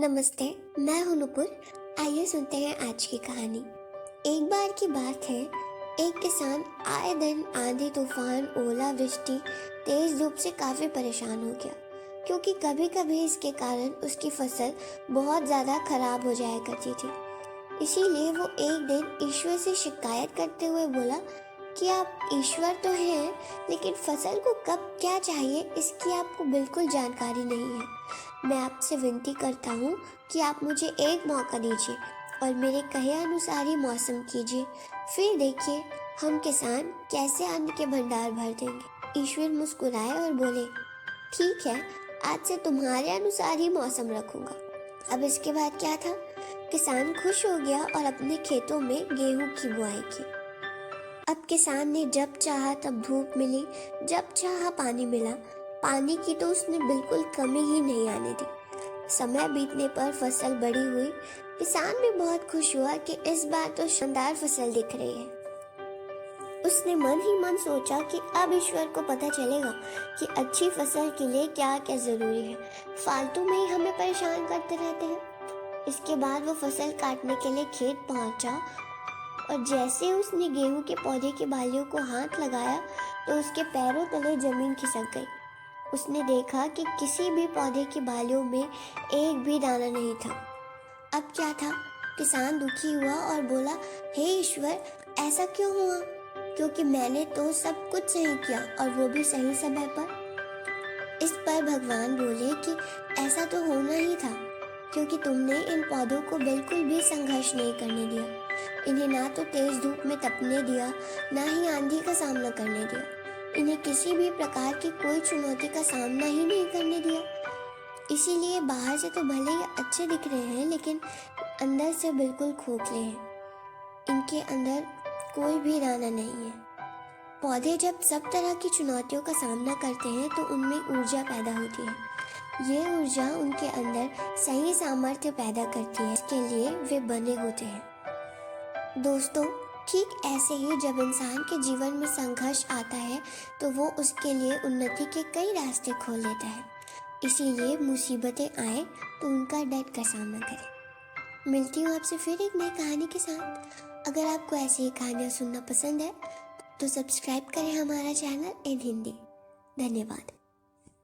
नमस्ते, मैं हूं नुपुर। आइए सुनते हैं आज की कहानी। एक बार की बात है, एक किसान आए दिन आंधी तूफान, ओलावृष्टि, तेज धूप से काफी परेशान हो गया, क्योंकि कभी कभी इसके कारण उसकी फसल बहुत ज्यादा खराब हो जाया करती थी। इसीलिए वो एक दिन ईश्वर से शिकायत करते हुए बोला कि आप ईश्वर तो हैं, लेकिन फसल को कब क्या चाहिए इसकी आपको बिल्कुल जानकारी नहीं है। मैं आपसे विनती करता हूँ कि आप मुझे एक मौका दीजिए और मेरे कहे अनुसार ही मौसम कीजिए। फिर देखिए हम किसान कैसे अन्न के भंडार भर देंगे। ईश्वर मुस्कुराए और बोले, ठीक है, आज से तुम्हारे अनुसार ही मौसम रखूंगा। अब इसके बाद क्या था, किसान खुश हो गया और अपने खेतों में गेहूं की बुआई की। अब किसान ने जब चाहा तब धूप मिली, जब चाहा पानी मिला। पानी की तो उसने बिल्कुल कमी ही नहीं आने दी। समय बीतने पर फसल बड़ी हुई। किसान भी बहुत खुश हुआ कि इस बार तो शानदार फसल दिख रही है। उसने मन ही मन सोचा कि अब ईश्वर को पता चलेगा कि अच्छी फसल के लिए क्या क्या जरूरी है। फालतू में ही हमें परेशान करते रहते हैं। इसके बाद वो फसल काटने के लिए खेत पहुंचा और जैसे उसने गेहूं के पौधे की बालियों को हाथ लगाया तो उसके पैरों तले जमीन खिसक गई। उसने देखा कि किसी भी पौधे की बालियों में एक भी दाना नहीं था। अब क्या था, किसान दुखी हुआ और बोला, हे ईश्वर, ऐसा क्यों हुआ? क्योंकि मैंने तो सब कुछ सही किया और वो भी सही समय पर। इस पर भगवान बोले कि ऐसा तो होना ही था, क्योंकि तुमने इन पौधों को बिल्कुल भी संघर्ष नहीं करने दिया। इन्हें ना तो तेज धूप में तपने दिया, ना ही आंधी का सामना करने दिया। इन्हें किसी भी प्रकार की कोई चुनौती का सामना ही नहीं करने दिया। इसीलिए बाहर से तो भले ही अच्छे दिख रहे हैं, लेकिन अंदर से बिल्कुल खोखले हैं। इनके अंदर कोई भी दाना नहीं है। पौधे जब सब तरह की चुनौतियों का सामना करते हैं तो उनमें ऊर्जा पैदा होती है। ये ऊर्जा उनके अंदर सही सामर्थ्य पैदा करती है, इसके लिए वे बने होते हैं। दोस्तों, ठीक ऐसे ही जब इंसान के जीवन में संघर्ष आता है तो वो उसके लिए उन्नति के कई रास्ते खोल लेता है। इसीलिए मुसीबतें आए तो उनका डट कर सामना करें। मिलती हूँ आपसे फिर एक नई कहानी के साथ। अगर आपको ऐसी ही कहानियाँ सुनना पसंद है तो सब्सक्राइब करें हमारा चैनल इन हिंदी। धन्यवाद।